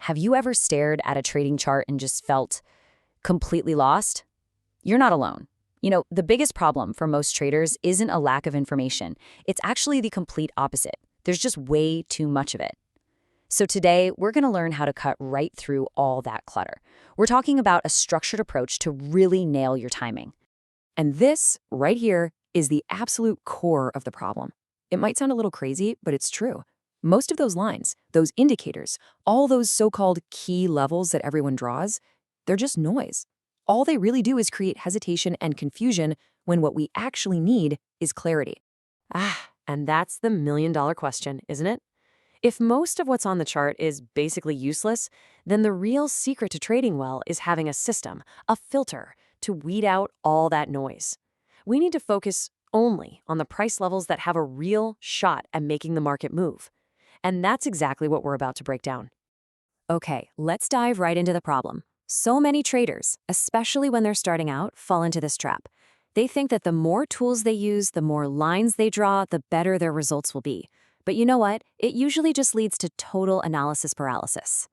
Have you ever stared at a trading chart and just felt completely lost? You're not alone. The biggest problem for most traders isn't a lack of information. It's actually the complete opposite. There's just way too much of it. So today, we're going to learn how to cut right through all that clutter. We're talking about a structured approach to really nail your timing. And this, right here, is the absolute core of the problem. It might sound a little crazy, but it's true. Most of those lines, those indicators, all those so-called key levels that everyone draws, they're just noise. All they really do is create hesitation and confusion when what we actually need is clarity. And that's the million-dollar question, isn't it? If most of what's on the chart is basically useless, then the real secret to trading well is having a system, a filter, to weed out all that noise. We need to focus only on the price levels that have a real shot at making the market move. And that's exactly what we're about to break down. Okay, let's dive right into the problem. So many traders, especially when they're starting out, fall into this trap. They think that the more tools they use, the more lines they draw, the better their results will be. But you know what? It usually just leads to total analysis paralysis.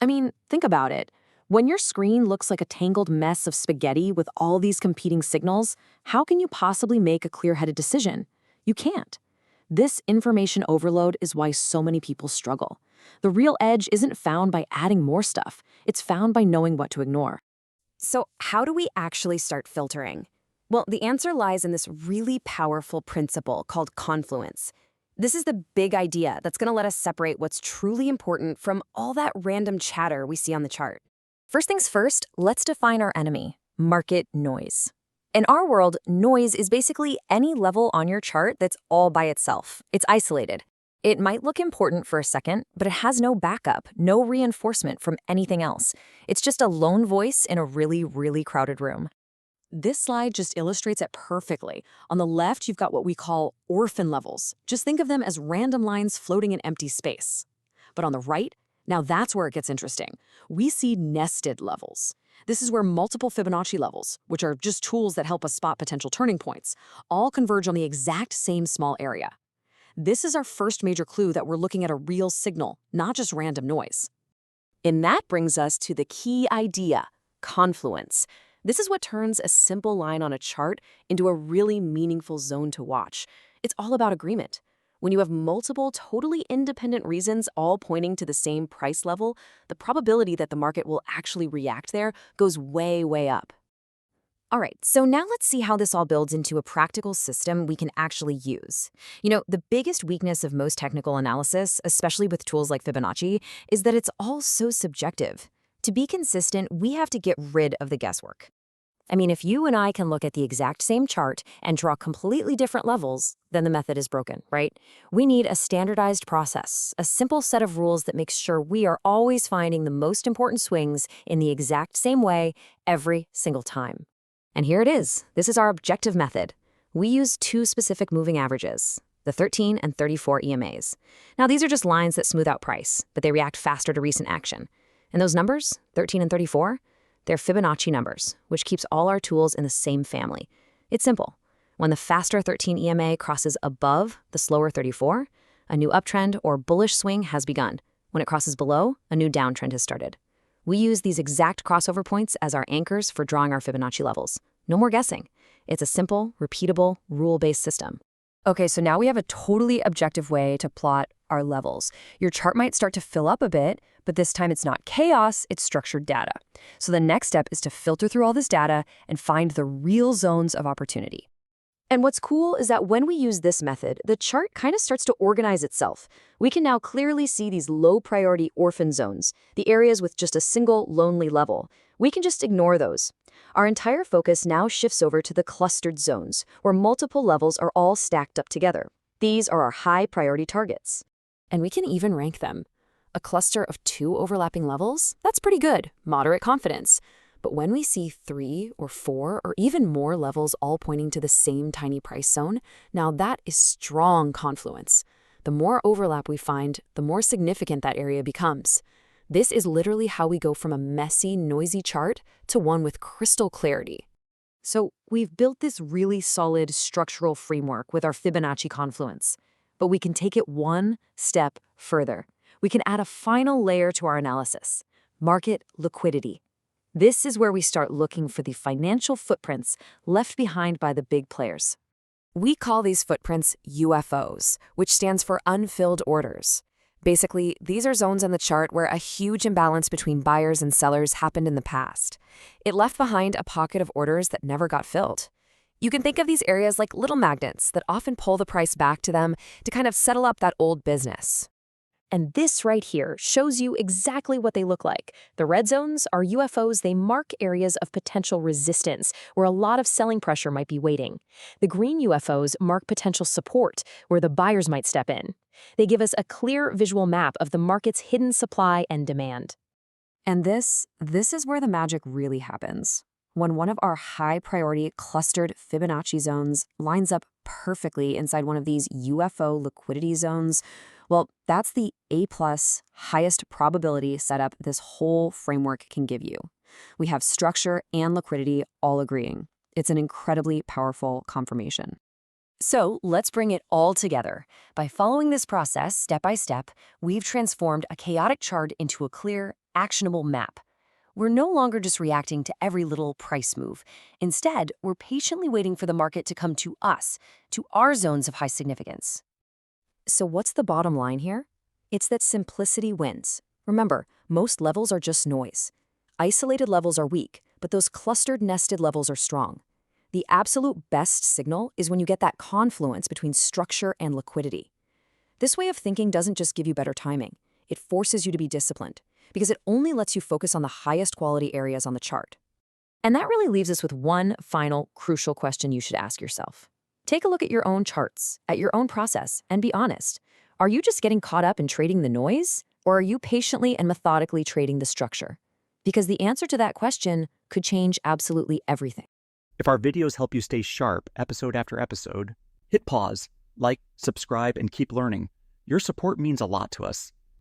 I mean, think about it. When your screen looks like a tangled mess of spaghetti with all these competing signals, how can you possibly make a clear-headed decision? You can't. This information overload is why so many people struggle. The real edge isn't found by adding more stuff. It's found by knowing what to ignore. So how do we actually start filtering? Well, the answer lies in this really powerful principle called confluence. This is the big idea that's going to let us separate what's truly important from all that random chatter we see on the chart. First things first, let's define our enemy, market noise. In our world, noise is basically any level on your chart that's all by itself. It's isolated. It might look important for a second, but it has no backup, no reinforcement from anything else. It's just a lone voice in a really, really crowded room. This slide just illustrates it perfectly. On the left, you've got what we call orphan levels. Just think of them as random lines floating in empty space. But on the right, now that's where it gets interesting. We see nested levels. This is where multiple Fibonacci levels, which are just tools that help us spot potential turning points, all converge on the exact same small area. This is our first major clue that we're looking at a real signal, not just random noise. And that brings us to the key idea, confluence. This is what turns a simple line on a chart into a really meaningful zone to watch. It's all about agreement. When you have multiple totally independent reasons all pointing to the same price level, the probability that the market will actually react there goes way, way up. All right, so now let's see how this all builds into a practical system we can actually use. The biggest weakness of most technical analysis, especially with tools like Fibonacci, is that it's all so subjective. To be consistent, we have to get rid of the guesswork. If you and I can look at the exact same chart and draw completely different levels, then the method is broken, right? We need a standardized process, a simple set of rules that makes sure we are always finding the most important swings in the exact same way every single time. And here it is. This is our objective method. We use two specific moving averages, the 13 and 34 EMAs. Now, these are just lines that smooth out price, but they react faster to recent action. And those numbers, 13 and 34, they're Fibonacci numbers, which keeps all our tools in the same family. It's simple. When the faster 13 EMA crosses above the slower 34, a new uptrend or bullish swing has begun. When it crosses below, a new downtrend has started. We use these exact crossover points as our anchors for drawing our Fibonacci levels. No more guessing. It's a simple, repeatable, rule-based system. Okay, so now we have a totally objective way to plot our levels. Your chart might start to fill up a bit, but this time it's not chaos, it's structured data. So the next step is to filter through all this data and find the real zones of opportunity. And what's cool is that when we use this method, the chart kind of starts to organize itself. We can now clearly see these low-priority orphan zones, the areas with just a single lonely level. We can just ignore those. Our entire focus now shifts over to the clustered zones, where multiple levels are all stacked up together. These are our high-priority targets. And we can even rank them. A cluster of 2 overlapping levels? That's pretty good, moderate confidence. But when we see 3 or 4 or even more levels all pointing to the same tiny price zone, now that is strong confluence. The more overlap we find, the more significant that area becomes. This is literally how we go from a messy, noisy chart to one with crystal clarity. So we've built this really solid structural framework with our Fibonacci confluence, but we can take it one step further. we can add a final layer to our analysis: market liquidity. This is where we start looking for the financial footprints left behind by the big players. We call these footprints UFOs, which stands for unfilled orders. Basically, these are zones on the chart where a huge imbalance between buyers and sellers happened in the past. It left behind a pocket of orders that never got filled. You can think of these areas like little magnets that often pull the price back to them to kind of settle up that old business. And this right here shows you exactly what they look like. The red zones are UFOs. They mark areas of potential resistance where a lot of selling pressure might be waiting. The green UFOs mark potential support where the buyers might step in. They give us a clear visual map of the market's hidden supply and demand. And this is where the magic really happens. When one of our high-priority clustered Fibonacci zones lines up perfectly inside one of these UFO liquidity zones, well, that's the A-plus highest probability setup this whole framework can give you. We have structure and liquidity all agreeing. It's an incredibly powerful confirmation. So let's bring it all together. By following this process step by step, we've transformed a chaotic chart into a clear, actionable map. We're no longer just reacting to every little price move. Instead, we're patiently waiting for the market to come to us, to our zones of high significance. So what's the bottom line here? It's that simplicity wins. Remember, most levels are just noise. Isolated levels are weak, but those clustered nested levels are strong. The absolute best signal is when you get that confluence between structure and liquidity. This way of thinking doesn't just give you better timing. It forces you to be disciplined, because it only lets you focus on the highest quality areas on the chart. And that really leaves us with one final crucial question you should ask yourself. Take a look at your own charts, at your own process, and be honest. Are you just getting caught up in trading the noise, or are you patiently and methodically trading the structure? Because the answer to that question could change absolutely everything. If our videos help you stay sharp episode after episode, hit pause, like, subscribe, and keep learning. Your support means a lot to us.